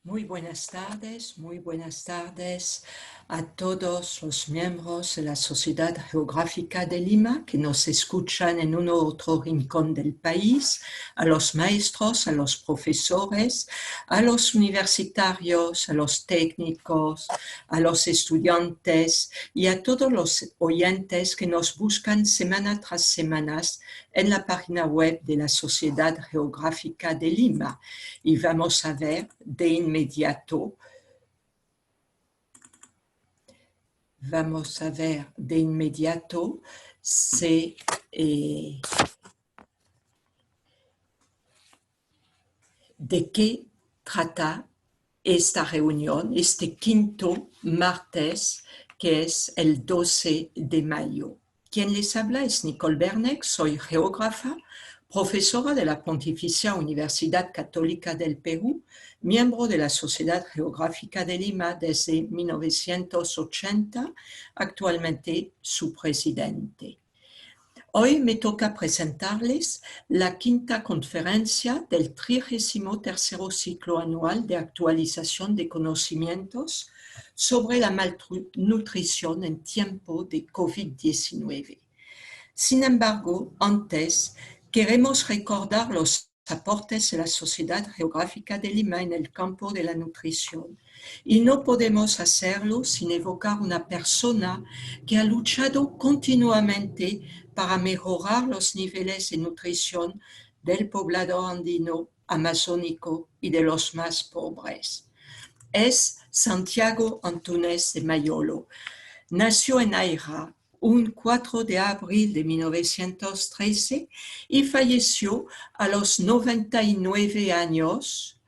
Muy buenas tardes a todos los miembros de la Sociedad Geográfica de Lima que nos escuchan en uno u otro rincón del país, a los maestros, a los profesores, a los universitarios, a los técnicos, a los estudiantes y a todos los oyentes que nos buscan semana tras semana en la página web de la Sociedad Geográfica de Lima. Y vamos a ver de inmediato de qué trata esta reunión, este quinto martes, que es el 12 de mayo. Quien les habla es Nicole Berneck, soy geógrafa, profesora de la Pontificia Universidad Católica del Perú, miembro de la Sociedad Geográfica de Lima desde 1980, actualmente su presidente. Hoy me toca presentarles la quinta conferencia del 33º ciclo anual de actualización de conocimientos sobre la malnutrición en tiempo de COVID-19. Sin embargo, antes queremos recordar los aportes de la Sociedad Geográfica de Lima en el campo de la nutrición. Y no podemos hacerlo sin evocar una persona que ha luchado continuamente para mejorar los niveles de nutrición del poblado andino, amazónico y de los más pobres. Es Santiago Antúnez de Mayolo. Nació en Aira un 4 de abril de 1913 y falleció a los 99 años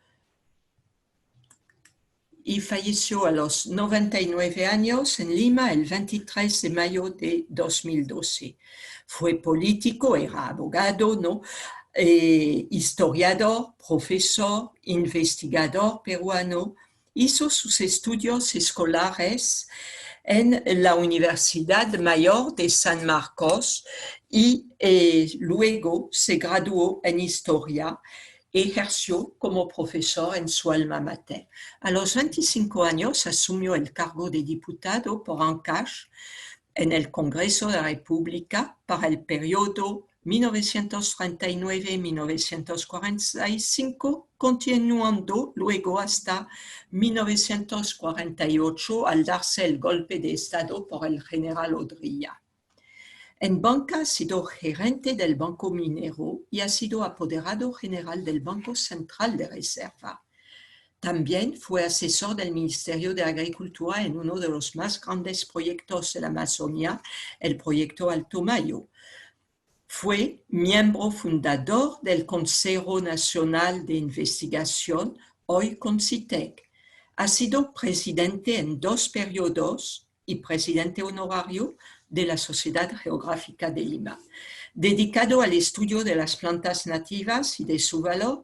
en Lima el 23 de mayo de 2012. Fue político, era abogado, ¿no? Historiador, profesor, investigador peruano. Hizo sus estudios escolares en la Universidad Mayor de San Marcos y luego se graduó en Historia. Ejerció como profesor en su alma mater. A los 25 años asumió el cargo de diputado por Ancash en el Congreso de la República para el periodo 1939-1945, continuando luego hasta 1948 al darse el golpe de Estado por el general Odría. En banca ha sido gerente del Banco Minero y ha sido apoderado general del Banco Central de Reserva. También fue asesor del Ministerio de Agricultura en uno de los más grandes proyectos de la Amazonia, el proyecto Alto Mayo. Fue miembro fundador del Consejo Nacional de Investigación, hoy CONCITEC. Ha sido presidente en 2 periodos y presidente honorario de la Sociedad Geográfica de Lima. Dedicado al estudio de las plantas nativas y de su valor,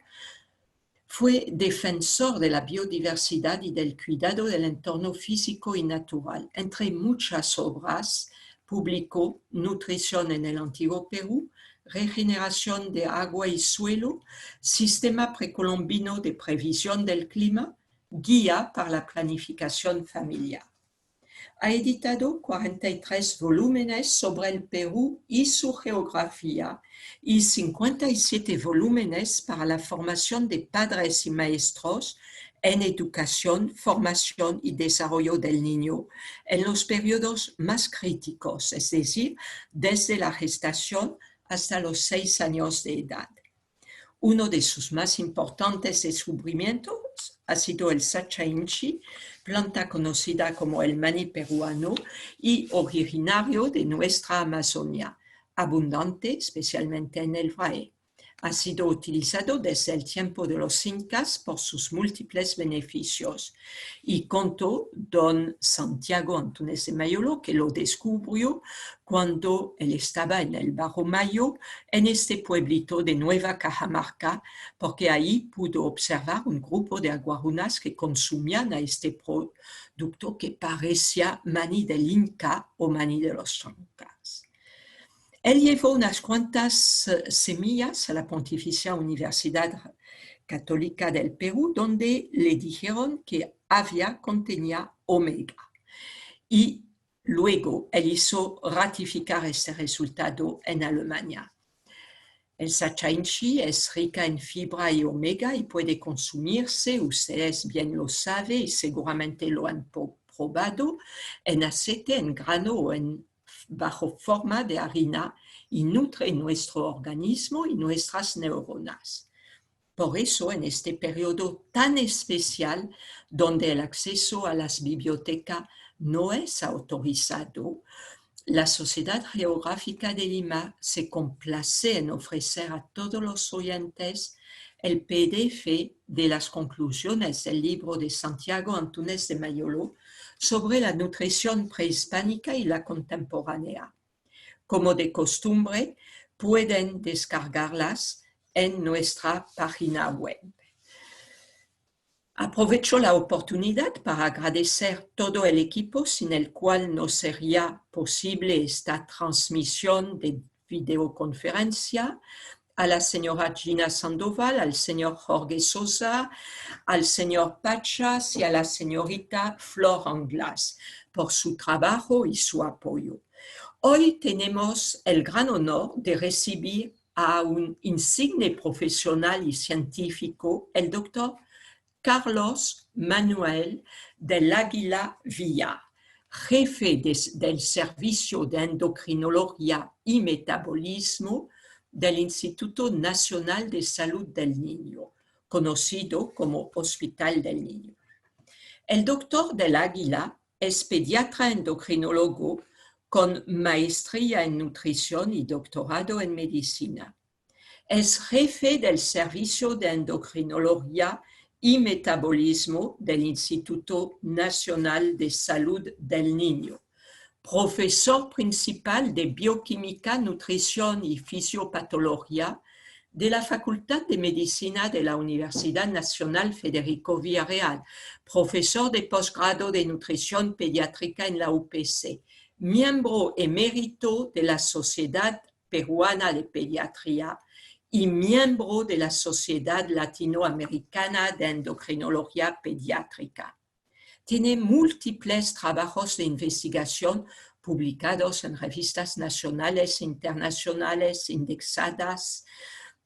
fue defensor de la biodiversidad y del cuidado del entorno físico y natural. Entre muchas obras, publicó Nutrición en el Antiguo Perú, Regeneración de agua y suelo, Sistema precolombino de previsión del clima, Guía para la planificación familiar. Ha editado 43 volúmenes sobre el Perú y su geografía y 57 volúmenes para la formación de padres y maestros en educación, formación y desarrollo del niño en los periodos más críticos, es decir, desde la gestación hasta los 6 años de edad. Uno de sus más importantes descubrimientos ha sido el Sacha Inchi, planta conocida como el maní peruano y originario de nuestra Amazonia, abundante especialmente en el Brae. Ha sido utilizado desde el tiempo de los incas por sus múltiples beneficios y contó don Santiago Antúnez de Mayolo, que lo descubrió cuando él estaba en el Bajo Mayo, en este pueblito de Nueva Cajamarca, porque ahí pudo observar un grupo de aguarunas que consumían a este producto que parecía maní del Inca o maní de los Chancas. Él llevó unas cuantas semillas a la Pontificia Universidad Católica del Perú, donde le dijeron que contenía omega. Y luego él hizo ratificar este resultado en Alemania. El sachainchi es rica en fibra y omega y puede consumirse, ustedes bien lo saben y seguramente lo han probado, en aceite, en grano o bajo forma de harina y nutre nuestro organismo y nuestras neuronas. Por eso, en este periodo tan especial, donde el acceso a las bibliotecas no es autorizado, la Sociedad Geográfica de Lima se complace en ofrecer a todos los oyentes el PDF de las conclusiones del libro de Santiago Antúnez de Mayolo sobre la nutrición prehispánica y la contemporánea. Como de costumbre, pueden descargarlas en nuestra página web. Aprovecho la oportunidad para agradecer todo el equipo sin el cual no sería posible esta transmisión de videoconferencia, a la señora Gina Sandoval, al señor Jorge Sosa, al señor Pachas y a la señorita Flor Anglas por su trabajo y su apoyo. Hoy tenemos el gran honor de recibir a un insigne profesional y científico, el doctor Carlos Manuel del Águila Villar, jefe del Servicio de Endocrinología y Metabolismo del Instituto Nacional de Salud del Niño, conocido como Hospital del Niño. El doctor del Águila es pediatra endocrinólogo con maestría en nutrición y doctorado en medicina. Es jefe del Servicio de Endocrinología y Metabolismo del Instituto Nacional de Salud del Niño, profesor principal de Bioquímica, Nutrición y Fisiopatología de la Facultad de Medicina de la Universidad Nacional Federico Villarreal, profesor de posgrado de Nutrición Pediátrica en la UPC, miembro emérito de la Sociedad Peruana de Pediatría y miembro de la Sociedad Latinoamericana de Endocrinología Pediátrica. Tiene múltiples trabajos de investigación publicados en revistas nacionales e internacionales indexadas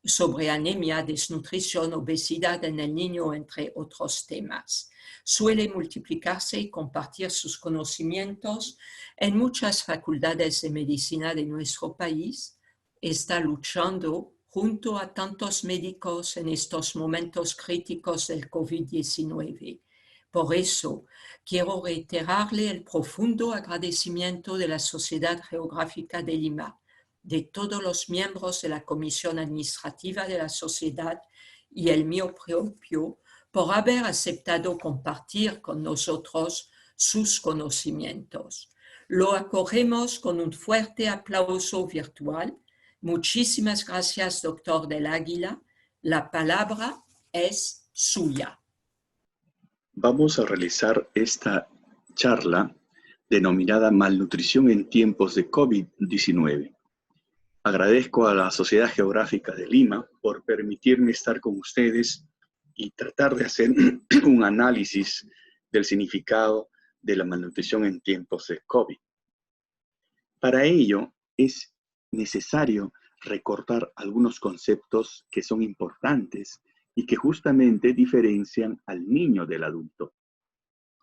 sobre anemia, desnutrición, obesidad en el niño, entre otros temas. Suele multiplicarse y compartir sus conocimientos en muchas facultades de medicina de nuestro país. Está luchando junto a tantos médicos en estos momentos críticos del COVID-19. Por eso, quiero reiterarle el profundo agradecimiento de la Sociedad Geográfica de Lima, de todos los miembros de la Comisión Administrativa de la Sociedad y el mío propio, por haber aceptado compartir con nosotros sus conocimientos. Lo acogemos con un fuerte aplauso virtual. Muchísimas gracias, doctor del Águila. La palabra es suya. Vamos a realizar esta charla denominada Malnutrición en tiempos de COVID-19. Agradezco a la Sociedad Geográfica de Lima por permitirme estar con ustedes y tratar de hacer un análisis del significado de la malnutrición en tiempos de COVID. Para ello es necesario recordar algunos conceptos que son importantes y que justamente diferencian al niño del adulto.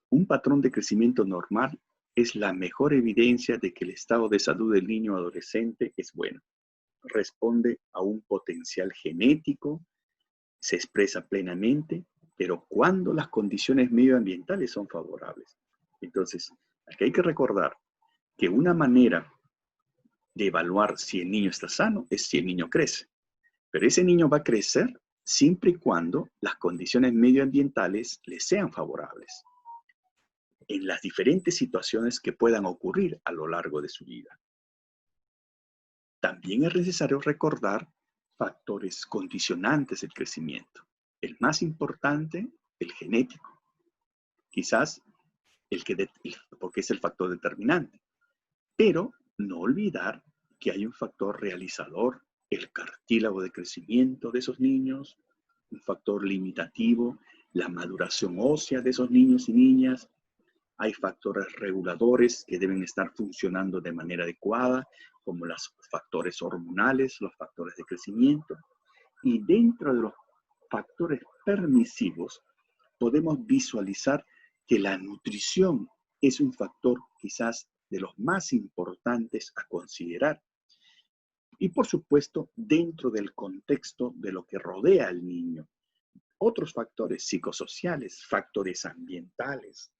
Un patrón de crecimiento normal es la mejor evidencia de que el estado de salud del niño adolescente es bueno. Responde a un potencial genético, se expresa plenamente, pero cuando las condiciones medioambientales son favorables. Entonces, aquí hay que recordar que una manera de evaluar si el niño está sano es si el niño crece. Pero ese niño va a crecer siempre y cuando las condiciones medioambientales le sean favorables en las diferentes situaciones que puedan ocurrir a lo largo de su vida. También es necesario recordar factores condicionantes del crecimiento. El más importante, el genético. Quizás porque es el factor determinante. Pero no olvidar que hay un factor realizador, el cartílago de crecimiento de esos niños, un factor limitativo, la maduración ósea de esos niños y niñas. Hay factores reguladores que deben estar funcionando de manera adecuada, como los factores hormonales, los factores de crecimiento. Y dentro de los factores permisivos, podemos visualizar que la nutrición es un factor quizás de los más importantes a considerar. Y por supuesto, dentro del contexto de lo que rodea al niño. Otros factores psicosociales, factores ambientales,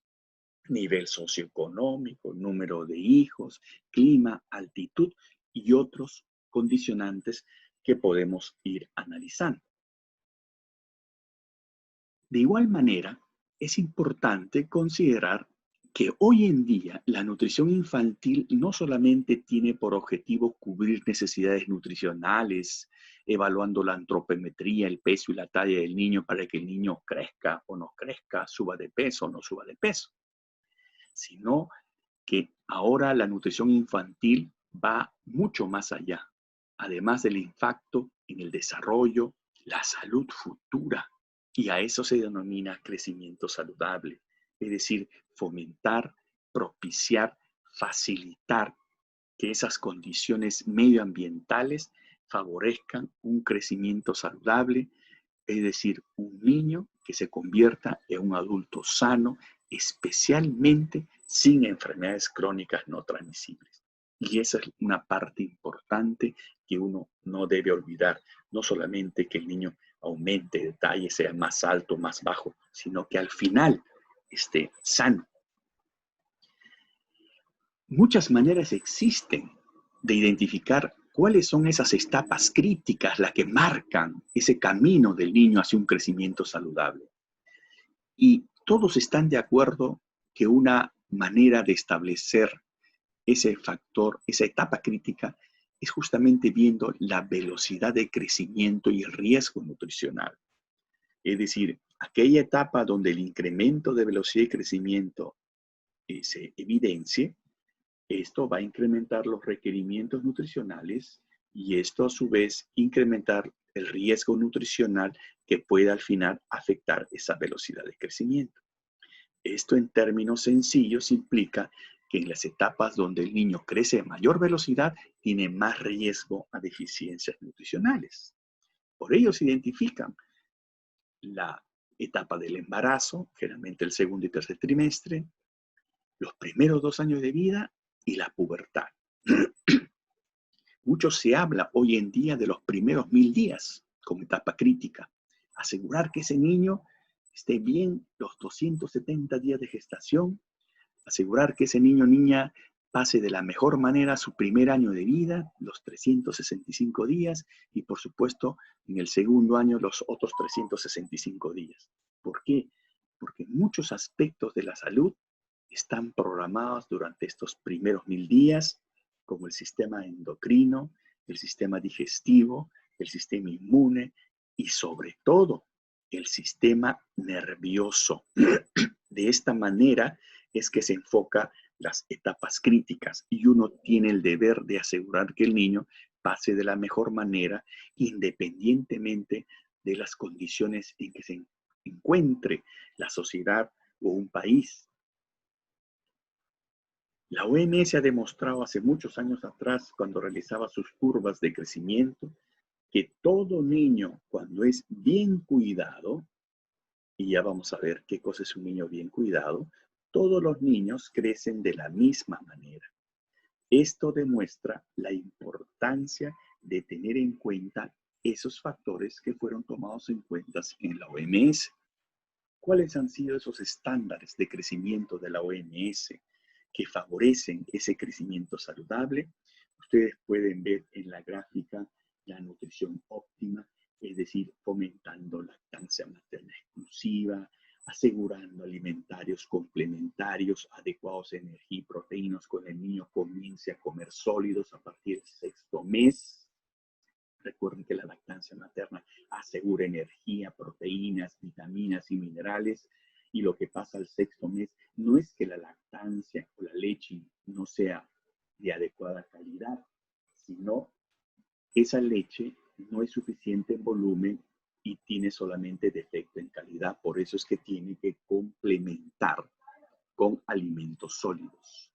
nivel socioeconómico, número de hijos, clima, altitud y otros condicionantes que podemos ir analizando. De igual manera, es importante considerar que hoy en día la nutrición infantil no solamente tiene por objetivo cubrir necesidades nutricionales, evaluando la antropometría, el peso y la talla del niño para que el niño crezca o no crezca, suba de peso o no suba de peso, sino que ahora la nutrición infantil va mucho más allá, además del impacto en el desarrollo, la salud futura, y a eso se denomina crecimiento saludable, es decir, fomentar, propiciar, facilitar que esas condiciones medioambientales favorezcan un crecimiento saludable, es decir, un niño que se convierta en un adulto sano, especialmente sin enfermedades crónicas no transmisibles. Y esa es una parte importante que uno no debe olvidar. No solamente que el niño aumente de talle, sea más alto, más bajo, sino que al final esté sano. Muchas maneras existen de identificar cuáles son esas etapas críticas, las que marcan ese camino del niño hacia un crecimiento saludable. Y todos están de acuerdo que una manera de establecer ese factor, esa etapa crítica, es justamente viendo la velocidad de crecimiento y el riesgo nutricional. Es decir, aquella etapa donde el incremento de velocidad de crecimiento se evidencie, esto va a incrementar los requerimientos nutricionales y esto a su vez incrementar el riesgo nutricional que pueda al final afectar esa velocidad de crecimiento. Esto en términos sencillos implica que en las etapas donde el niño crece a mayor velocidad tiene más riesgo a deficiencias nutricionales. Por ello se identifican la etapa del embarazo, generalmente el segundo y tercer trimestre, los primeros 2 años de vida y la pubertad. Mucho se habla hoy en día de los primeros 1000 días como etapa crítica. Asegurar que ese niño esté bien los 270 días de gestación, asegurar que ese niño o niña pase de la mejor manera su primer año de vida, los 365 días, y por supuesto en el segundo año los otros 365 días. ¿Por qué? Porque muchos aspectos de la salud están programados durante estos primeros 1000 días, como el sistema endocrino, el sistema digestivo, el sistema inmune y sobre todo el sistema nervioso. De esta manera es que se enfoca las etapas críticas y uno tiene el deber de asegurar que el niño pase de la mejor manera independientemente de las condiciones en que se encuentre la sociedad o un país. La OMS ha demostrado hace muchos años atrás, cuando realizaba sus curvas de crecimiento, que todo niño, cuando es bien cuidado, y ya vamos a ver qué cosa es un niño bien cuidado, todos los niños crecen de la misma manera. Esto demuestra la importancia de tener en cuenta esos factores que fueron tomados en cuenta en la OMS. ¿Cuáles han sido esos estándares de crecimiento de la OMS que favorecen ese crecimiento saludable? Ustedes pueden ver en la gráfica la nutrición óptima, es decir, fomentando lactancia materna exclusiva, asegurando alimentarios complementarios adecuados a energía y proteínas cuando el niño comience a comer sólidos a partir del 6º mes. Recuerden que la lactancia materna asegura energía, proteínas, vitaminas y minerales. Y lo que pasa al 6º mes no es que la lactancia o la leche no sea de adecuada calidad, sino que esa leche no es suficiente en volumen y tiene solamente defecto en calidad. Por eso es que tiene que complementar con alimentos sólidos.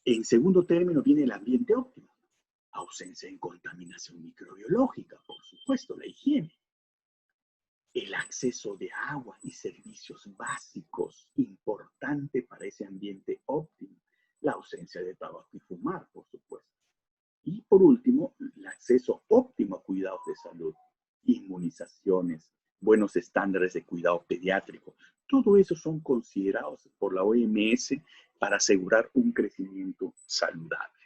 En segundo término viene el ambiente óptimo. Ausencia de contaminación microbiológica, por supuesto, la higiene. El acceso de agua y servicios básicos, importante para ese ambiente óptimo. La ausencia de tabaco y fumar, por supuesto. Y por último, el acceso óptimo a cuidados de salud, inmunizaciones, buenos estándares de cuidado pediátrico. Todo eso son considerados por la OMS para asegurar un crecimiento saludable.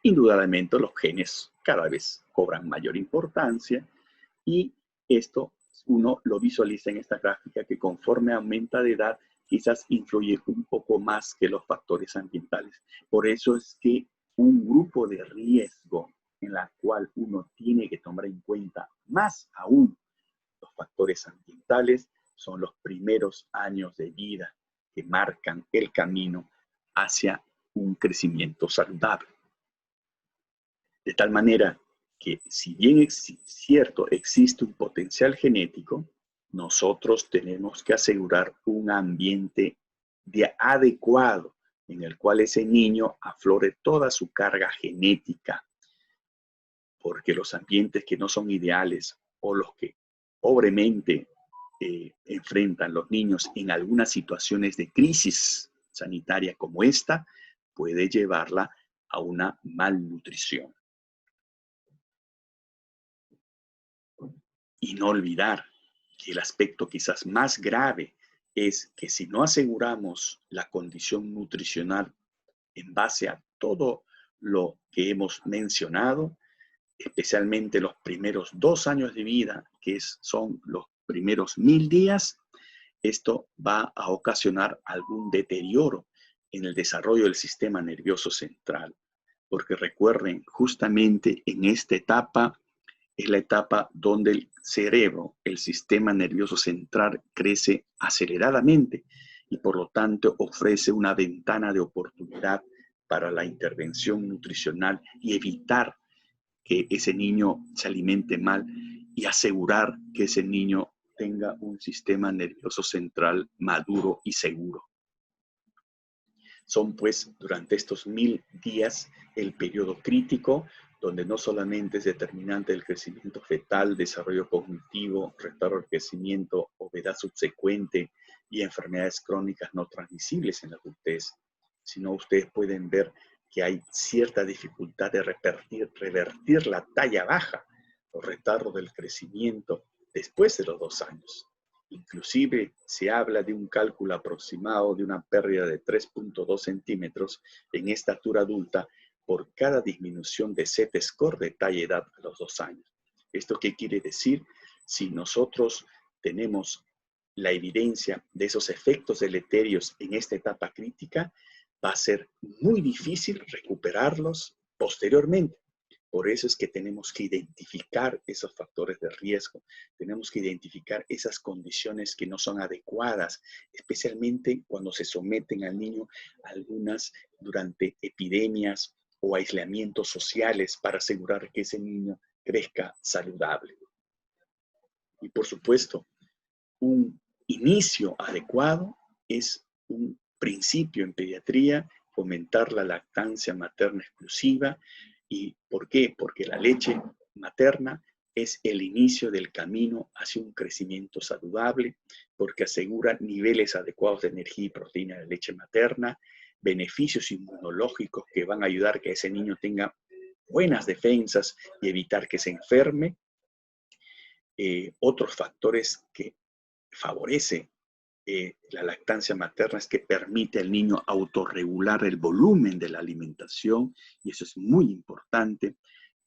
Indudablemente los genes cada vez cobran mayor importancia y esto uno lo visualiza en esta gráfica que conforme aumenta de edad quizás influye un poco más que los factores ambientales. Por eso es que un grupo de riesgo en la cual uno tiene que tomar en cuenta más aún los factores ambientales son los primeros años de vida que marcan el camino hacia un crecimiento saludable. De tal manera que si bien es cierto existe un potencial genético, nosotros tenemos que asegurar un ambiente adecuado en el cual ese niño aflore toda su carga genética, porque los ambientes que no son ideales o los que pobremente enfrentan los niños en algunas situaciones de crisis sanitaria como esta, puede llevarla a una malnutrición. Y no olvidar que el aspecto quizás más grave es que si no aseguramos la condición nutricional en base a todo lo que hemos mencionado, especialmente los primeros 2 años de vida, que son los primeros 1000 días, esto va a ocasionar algún deterioro en el desarrollo del sistema nervioso central. Porque recuerden, justamente en esta etapa es la etapa donde el cerebro, el sistema nervioso central, crece aceleradamente y por lo tanto ofrece una ventana de oportunidad para la intervención nutricional y evitar que ese niño se alimente mal y asegurar que ese niño tenga un sistema nervioso central maduro y seguro. Son pues durante estos 1000 días el periodo crítico donde no solamente es determinante el crecimiento fetal, desarrollo cognitivo, retardo del crecimiento, obesidad subsecuente y enfermedades crónicas no transmisibles en la adultez, sino ustedes pueden ver que hay cierta dificultad de revertir la talla baja o retardo del crecimiento después de los 2 años. Inclusive se habla de un cálculo aproximado de una pérdida de 3.2 centímetros en estatura adulta por cada disminución de Z-score de talla-edad a los 2 años. ¿Esto qué quiere decir? Si nosotros tenemos la evidencia de esos efectos deleterios en esta etapa crítica, va a ser muy difícil recuperarlos posteriormente. Por eso es que tenemos que identificar esos factores de riesgo, tenemos que identificar esas condiciones que no son adecuadas, especialmente cuando se someten al niño a algunas durante epidemias o aislamientos sociales para asegurar que ese niño crezca saludable. Y por supuesto, un inicio adecuado es un principio en pediatría, fomentar la lactancia materna exclusiva. ¿Y por qué? Porque la leche materna es el inicio del camino hacia un crecimiento saludable, porque asegura niveles adecuados de energía y proteína de la leche materna, beneficios inmunológicos que van a ayudar a que ese niño tenga buenas defensas y evitar que se enferme. Otros factores que favorece la lactancia materna es que permite al niño autorregular el volumen de la alimentación y eso es muy importante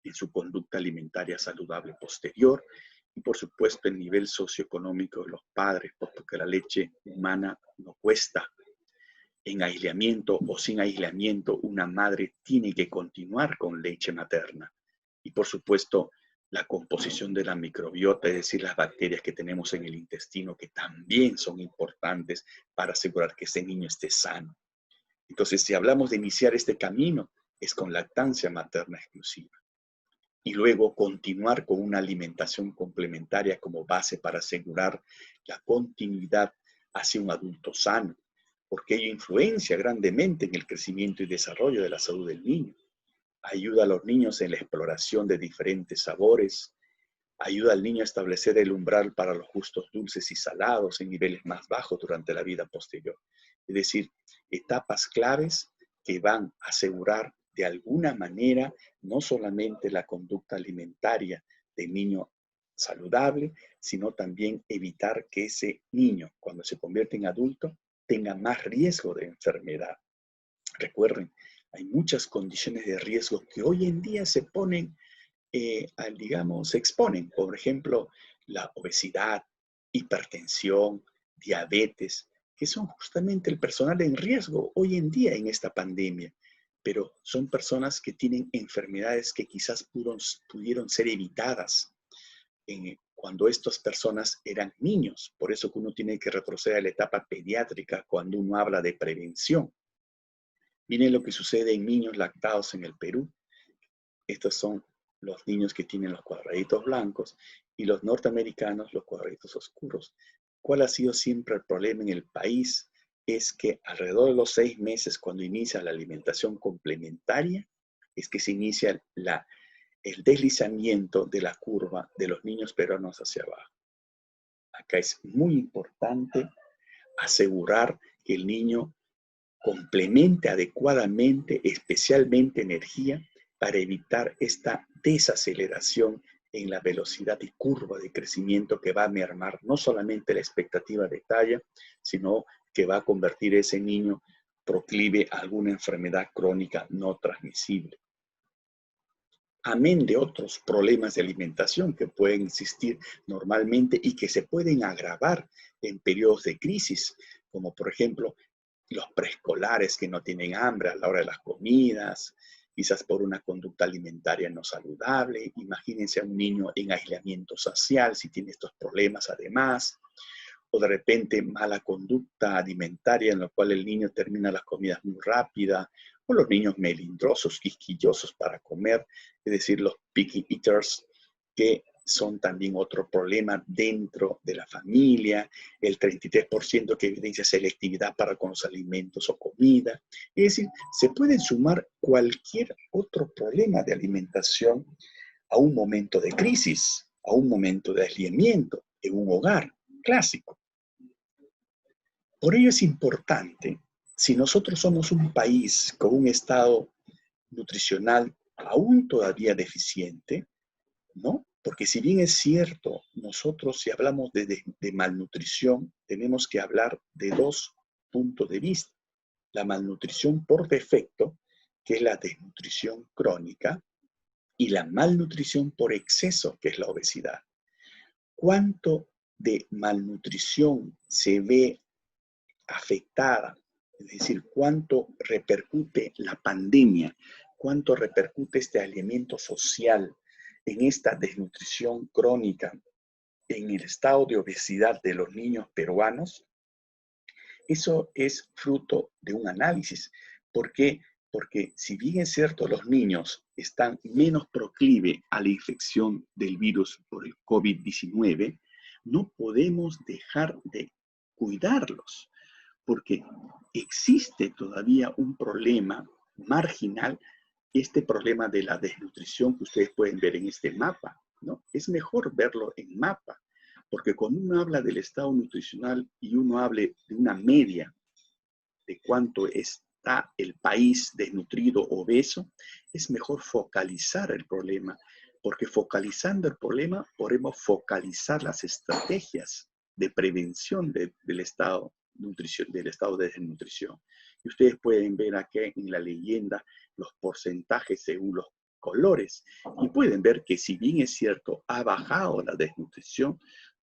en su conducta alimentaria saludable posterior y por supuesto el nivel socioeconómico de los padres, porque la leche humana no cuesta. En aislamiento o sin aislamiento, una madre tiene que continuar con leche materna y por supuesto la composición de la microbiota, es decir, las bacterias que tenemos en el intestino, que también son importantes para asegurar que ese niño esté sano. Entonces, si hablamos de iniciar este camino, es con lactancia materna exclusiva. y luego continuar con una alimentación complementaria como base para asegurar la continuidad hacia un adulto sano, porque ello influencia grandemente en el crecimiento y desarrollo de la salud del niño. Ayuda a los niños en la exploración de diferentes sabores, ayuda al niño a establecer el umbral para los gustos dulces y salados en niveles más bajos durante la vida posterior. Es decir, etapas claves que van a asegurar de alguna manera no solamente la conducta alimentaria del niño saludable, sino también evitar que ese niño, cuando se convierte en adulto, tenga más riesgo de enfermedad. Recuerden, hay muchas condiciones de riesgo que hoy en día se ponen digamos, se exponen, por ejemplo, la obesidad, hipertensión, diabetes, que son justamente el personal en riesgo hoy en día en esta pandemia, pero son personas que tienen enfermedades que quizás pudieron ser evitadas cuando estas personas eran niños. Por eso que uno tiene que retroceder a la etapa pediátrica cuando uno habla de prevención. Miren lo que sucede en niños lactados en el Perú. Estos son los niños que tienen los cuadraditos blancos y los norteamericanos los cuadraditos oscuros. ¿Cuál ha sido siempre el problema en el país? Es que alrededor de los 6 meses, cuando inicia la alimentación complementaria, es que se inicia el deslizamiento de la curva de los niños peruanos hacia abajo. Acá es muy importante asegurar que el niño complemente adecuadamente, especialmente energía, para evitar esta desaceleración en la velocidad y curva de crecimiento que va a mermar no solamente la expectativa de talla, sino que va a convertir ese niño proclive a alguna enfermedad crónica no transmisible. Amén de otros problemas de alimentación que pueden existir normalmente y que se pueden agravar en periodos de crisis, como por ejemplo los preescolares que no tienen hambre a la hora de las comidas, quizás por una conducta alimentaria no saludable. Imagínense a un niño en aislamiento social si tiene estos problemas además, o de repente mala conducta alimentaria en la cual el niño termina las comidas muy rápida, o los niños melindrosos, quisquillosos para comer, es decir, los picky eaters, que son también otro problema dentro de la familia, el 33% que evidencia selectividad para con los alimentos o comida. Es decir, se puede sumar cualquier otro problema de alimentación a un momento de crisis, a un momento de aislamiento en un hogar clásico. Por ello es importante, si nosotros somos un país con un estado nutricional aún todavía deficiente, ¿no? Porque si bien es cierto, nosotros si hablamos de malnutrición, tenemos que hablar de dos puntos de vista. La malnutrición por defecto, que es la desnutrición crónica, y la malnutrición por exceso, que es la obesidad. ¿Cuánto de malnutrición se ve afectada? Es decir, ¿cuánto repercute la pandemia? ¿Cuánto repercute este aislamiento social en esta desnutrición crónica, en el estado de obesidad de los niños peruanos? Eso es fruto de un análisis. ¿Por qué? Porque si bien es cierto, los niños están menos proclive a la infección del virus por el COVID-19, no podemos dejar de cuidarlos, porque existe todavía un problema marginal, este problema de la desnutrición que ustedes pueden ver en este mapa, ¿no? Es mejor verlo en mapa, porque cuando uno habla del estado nutricional y uno hable de una media de cuánto está el país desnutrido, obeso, es mejor focalizar el problema, porque focalizando el problema podemos focalizar las estrategias de prevención del estado de desnutrición. Y ustedes pueden ver aquí en la leyenda los porcentajes según los colores y pueden ver que si bien es cierto ha bajado la desnutrición,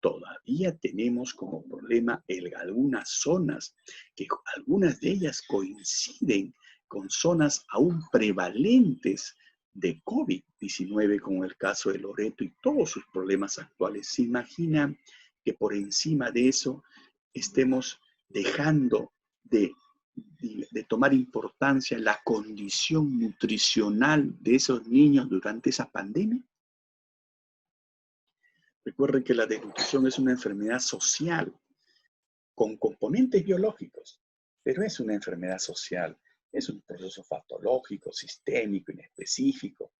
todavía tenemos como problema algunas zonas, que algunas de ellas coinciden con zonas aún prevalentes de COVID-19, como el caso de Loreto y todos sus problemas actuales. ¿Se imaginan que por encima de eso estemos dejando de de tomar importancia la condición nutricional de esos niños durante esa pandemia? Recuerden que la desnutrición es una enfermedad social con componentes biológicos, pero es una enfermedad social, es un proceso patológico, sistémico, inespecífico,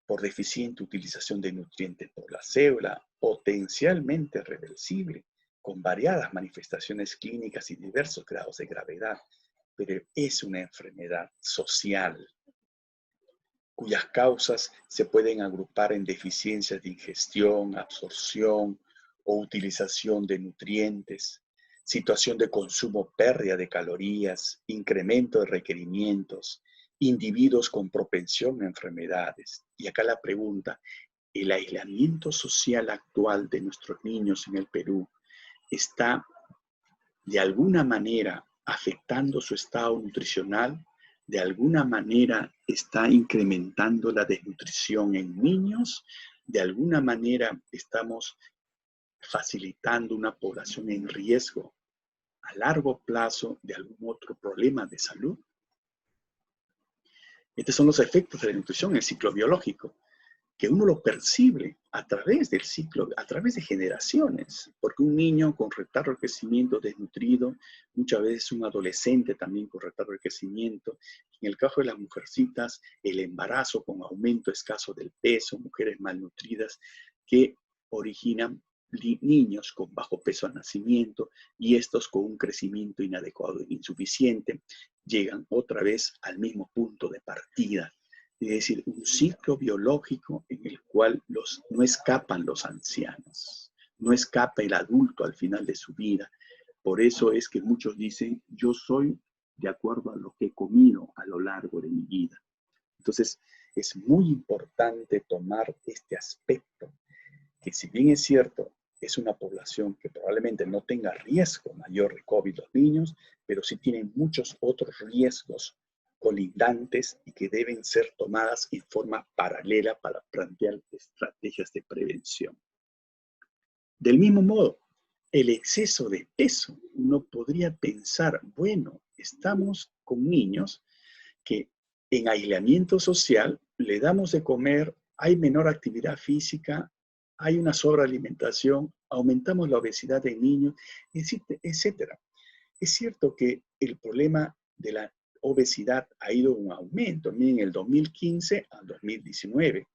por deficiente utilización de nutrientes por la célula, potencialmente reversible, con variadas manifestaciones clínicas y diversos grados de gravedad, pero es una enfermedad social, cuyas causas se pueden agrupar en deficiencias de ingestión, absorción o utilización de nutrientes, situación de consumo, pérdida de calorías, incremento de requerimientos, individuos con propensión a enfermedades. Y acá la pregunta, ¿el aislamiento social actual de nuestros niños en el Perú está de alguna manera afectando su estado nutricional? ¿De alguna manera está incrementando la desnutrición en niños? ¿De alguna manera estamos facilitando una población en riesgo a largo plazo de algún otro problema de salud? Estos son los efectos de la nutrición en el ciclo biológico, que uno lo percibe a través del ciclo, a través de generaciones, porque un niño con retardo de crecimiento desnutrido, muchas veces un adolescente también con retardo de crecimiento, en el caso de las mujercitas, el embarazo con aumento escaso del peso, mujeres malnutridas que originan niños con bajo peso al nacimiento y estos con un crecimiento inadecuado e insuficiente, llegan otra vez al mismo punto de partida. Es decir, un ciclo biológico en el cual no escapan los ancianos, no escapa el adulto al final de su vida. Por eso es que muchos dicen, yo soy de acuerdo a lo que he comido a lo largo de mi vida. Entonces, es muy importante tomar este aspecto, que si bien es cierto, es una población que probablemente no tenga riesgo mayor de COVID los niños, pero sí tienen muchos otros riesgos colindantes y que deben ser tomadas en forma paralela para plantear estrategias de prevención. Del mismo modo, el exceso de peso, uno podría pensar, bueno, estamos con niños que en aislamiento social le damos de comer, hay menor actividad física, hay una sobrealimentación, aumentamos la obesidad en niños, etc. Es cierto que el problema de la obesidad ha ido en aumento, en el 2015 al 2019,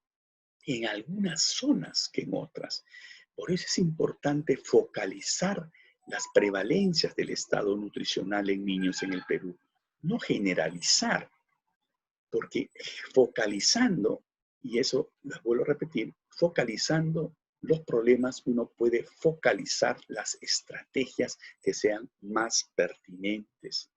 en algunas zonas que en otras. Por eso es importante focalizar las prevalencias del estado nutricional en niños en el Perú, no generalizar, porque focalizando, y eso les vuelvo a repetir, focalizando los problemas, uno puede focalizar las estrategias que sean más pertinentes.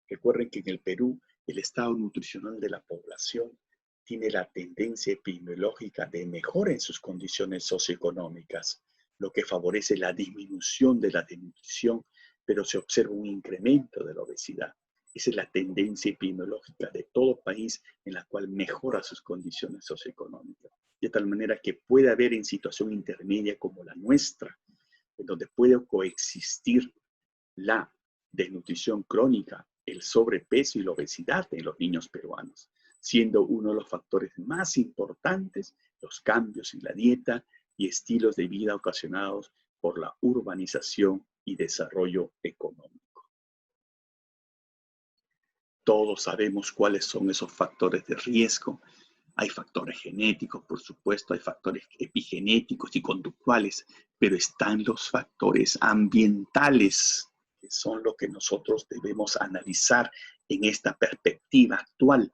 Recuerden que en el Perú el estado nutricional de la población tiene la tendencia epidemiológica de mejora en sus condiciones socioeconómicas, lo que favorece la disminución de la desnutrición, pero se observa un incremento de la obesidad. Esa es la tendencia epidemiológica de todo país en la cual mejora sus condiciones socioeconómicas. De tal manera que puede haber en situación intermedia como la nuestra, en donde puede coexistir la desnutrición crónica, el sobrepeso y la obesidad en los niños peruanos, siendo uno de los factores más importantes los cambios en la dieta y estilos de vida ocasionados por la urbanización y desarrollo económico. Todos sabemos cuáles son esos factores de riesgo. Hay factores genéticos, por supuesto, hay factores epigenéticos y conductuales, pero están los factores ambientales, que son lo que nosotros debemos analizar en esta perspectiva actual.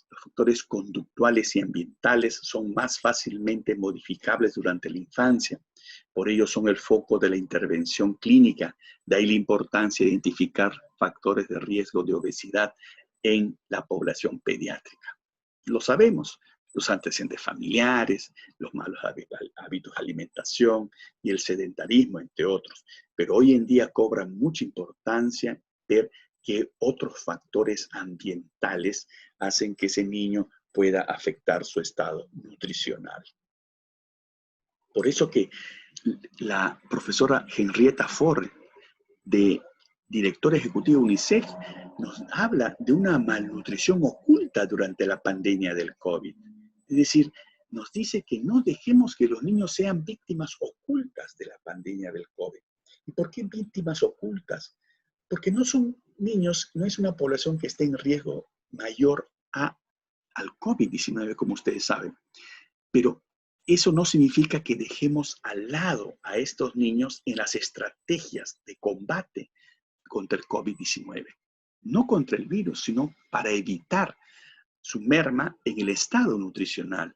Los factores conductuales y ambientales son más fácilmente modificables durante la infancia. Por ello son el foco de la intervención clínica. De ahí la importancia de identificar factores de riesgo de obesidad en la población pediátrica. Lo sabemos, los antecedentes familiares, los malos hábitos de alimentación y el sedentarismo, entre otros. Pero hoy en día cobra mucha importancia ver que otros factores ambientales hacen que ese niño pueda afectar su estado nutricional. Por eso que la profesora Henrietta Ford, directora ejecutiva de UNICEF, nos habla de una malnutrición oculta durante la pandemia del COVID. Es decir, nos dice que no dejemos que los niños sean víctimas ocultas de la pandemia del COVID. ¿Y por qué víctimas ocultas? Porque no son niños, no es una población que esté en riesgo mayor al COVID-19, como ustedes saben. Pero eso no significa que dejemos al lado a estos niños en las estrategias de combate contra el COVID-19. No contra el virus, sino para evitar su merma en el estado nutricional.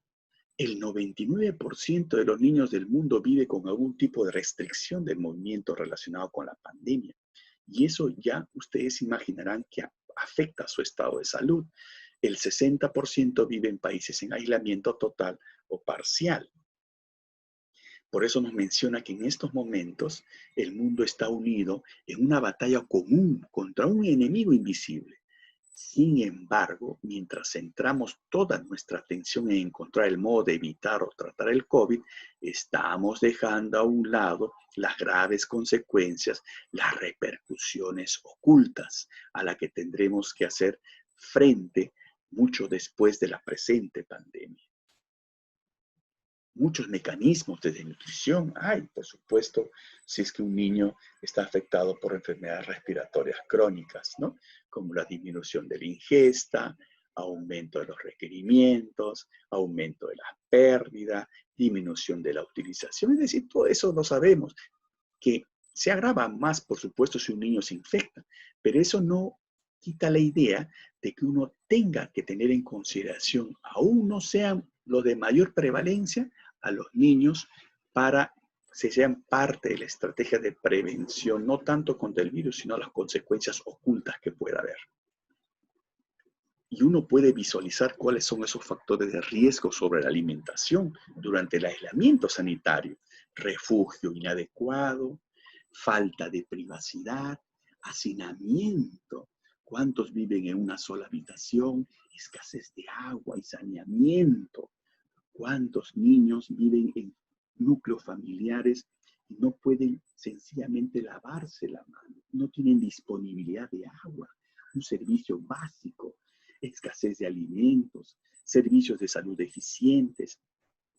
El 99% de los niños del mundo vive con algún tipo de restricción del movimiento relacionado con la pandemia. Y eso ya ustedes imaginarán que afecta a su estado de salud. El 60% vive en países en aislamiento total o parcial. Por eso nos menciona que en estos momentos el mundo está unido en una batalla común contra un enemigo invisible. Sin embargo, mientras centramos toda nuestra atención en encontrar el modo de evitar o tratar el COVID, estamos dejando a un lado las graves consecuencias, las repercusiones ocultas a las que tendremos que hacer frente mucho después de la presente pandemia. Muchos mecanismos de desnutrición hay, por supuesto, si es que un niño está afectado por enfermedades respiratorias crónicas, ¿no? Como la disminución de la ingesta, aumento de los requerimientos, aumento de la pérdida, disminución de la utilización. Es decir, todo eso lo sabemos, que se agrava más, por supuesto, si un niño se infecta, pero eso no quita la idea de que uno tenga que tener en consideración, aún no sean los de mayor prevalencia, a los niños para que sean parte de la estrategia de prevención, no tanto contra el virus, sino las consecuencias ocultas que pueda haber. Y uno puede visualizar cuáles son esos factores de riesgo sobre la alimentación durante el aislamiento sanitario. Refugio inadecuado, falta de privacidad, hacinamiento. ¿Cuántos viven en una sola habitación? Escasez de agua y saneamiento. ¿Cuántos niños viven en núcleos familiares y no pueden sencillamente lavarse la mano? No tienen disponibilidad de agua, un servicio básico, escasez de alimentos, servicios de salud deficientes,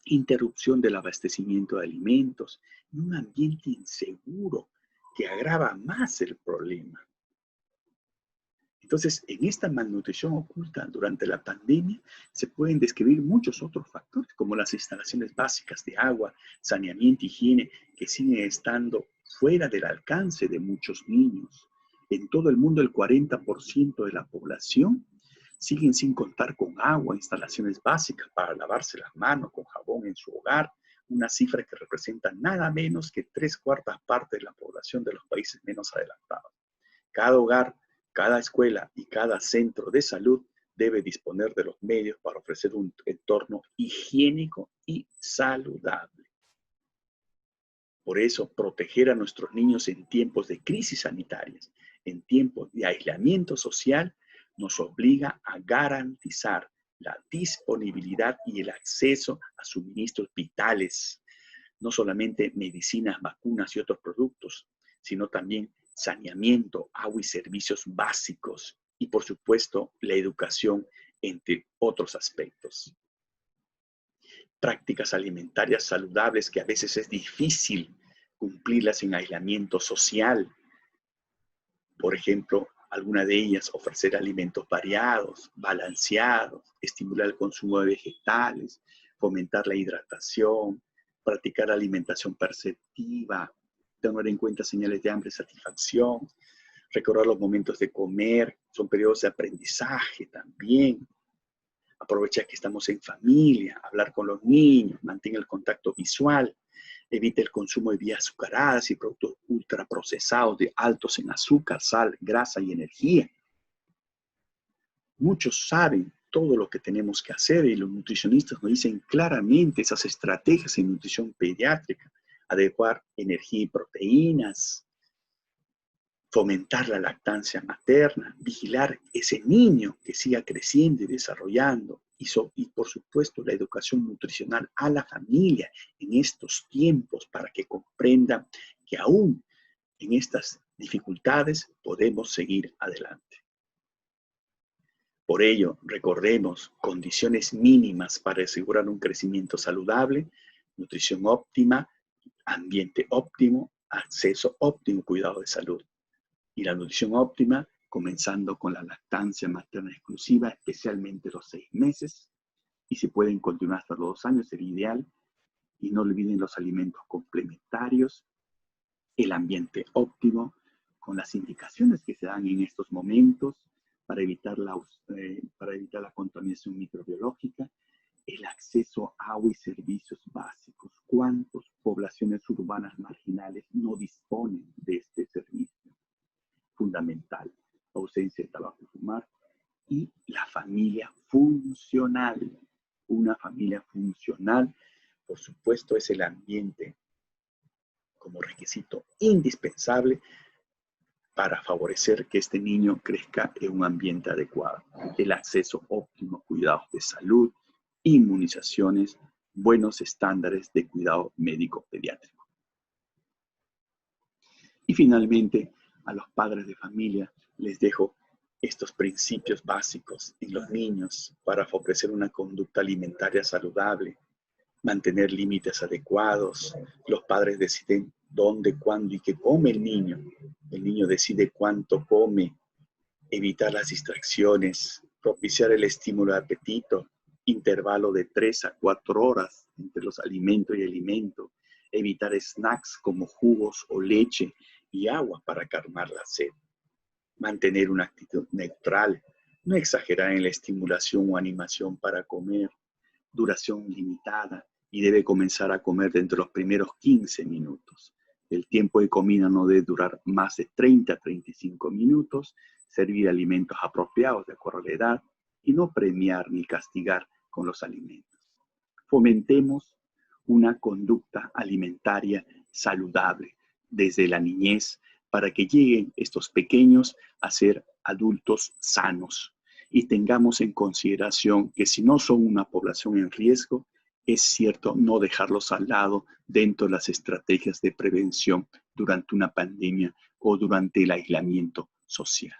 interrupción del abastecimiento de alimentos y un ambiente inseguro que agrava más el problema. Entonces, en esta malnutrición oculta durante la pandemia se pueden describir muchos otros factores, como las instalaciones básicas de agua, saneamiento, higiene, que siguen estando fuera del alcance de muchos niños. En todo el mundo, el 40% de la población siguen sin contar con agua, instalaciones básicas para lavarse las manos con jabón en su hogar, una cifra que representa nada menos que 3/4 partes de la población de los países menos adelantados. Cada hogar, cada escuela y cada centro de salud debe disponer de los medios para ofrecer un entorno higiénico y saludable. Por eso, proteger a nuestros niños en tiempos de crisis sanitarias, en tiempos de aislamiento social, nos obliga a garantizar la disponibilidad y el acceso a suministros vitales, no solamente medicinas, vacunas y otros productos, sino también saneamiento, agua y servicios básicos y, por supuesto, la educación, entre otros aspectos. Prácticas alimentarias saludables que a veces es difícil cumplirlas en aislamiento social. Por ejemplo, alguna de ellas, ofrecer alimentos variados, balanceados, estimular el consumo de vegetales, fomentar la hidratación, practicar alimentación perceptiva, tener en cuenta señales de hambre y satisfacción, recordar los momentos de comer, son periodos de aprendizaje también. Aprovechar que estamos en familia, hablar con los niños, mantenga el contacto visual, evite el consumo de bebidas azucaradas y productos ultraprocesados altos en azúcar, sal, grasa y energía. Muchos saben todo lo que tenemos que hacer y los nutricionistas nos dicen claramente esas estrategias en nutrición pediátrica, adecuar energía y proteínas, fomentar la lactancia materna, vigilar ese niño que siga creciendo y desarrollando y por supuesto la educación nutricional a la familia en estos tiempos para que comprendan que aún en estas dificultades podemos seguir adelante. Por ello, recordemos condiciones mínimas para asegurar un crecimiento saludable, nutrición óptima, ambiente óptimo, acceso óptimo, cuidado de salud. Y la nutrición óptima, comenzando con la lactancia materna exclusiva, especialmente los 6 meses, y si pueden continuar hasta los 2 años, sería ideal. Y no olviden los alimentos complementarios, el ambiente óptimo, con las indicaciones que se dan en estos momentos para evitar la contaminación microbiológica, el acceso a agua y servicios básicos. ¿Cuántas poblaciones urbanas marginales no disponen de este servicio? Fundamental, ausencia de tabaco y fumar, y la familia funcional. Una familia funcional, por supuesto, es el ambiente como requisito indispensable para favorecer que este niño crezca en un ambiente adecuado. El acceso óptimo a cuidados de salud, inmunizaciones, buenos estándares de cuidado médico pediátrico. Y finalmente, a los padres de familia les dejo estos principios básicos en los niños para favorecer una conducta alimentaria saludable, mantener límites adecuados. Los padres deciden dónde, cuándo y qué come el niño. El niño decide cuánto come, evitar las distracciones, propiciar el estímulo de apetito, intervalo de 3 a 4 horas entre los alimentos y alimento, evitar snacks como jugos o leche y agua para calmar la sed. Mantener una actitud neutral, no exagerar en la estimulación o animación para comer, duración limitada y debe comenzar a comer dentro de los primeros 15 minutos. El tiempo de comida no debe durar más de 30 a 35 minutos, servir alimentos apropiados de acuerdo a la edad y no premiar ni castigar con los alimentos. Fomentemos una conducta alimentaria saludable desde la niñez para que lleguen estos pequeños a ser adultos sanos y tengamos en consideración que si no son una población en riesgo, es cierto no dejarlos al lado dentro de las estrategias de prevención durante una pandemia o durante el aislamiento social.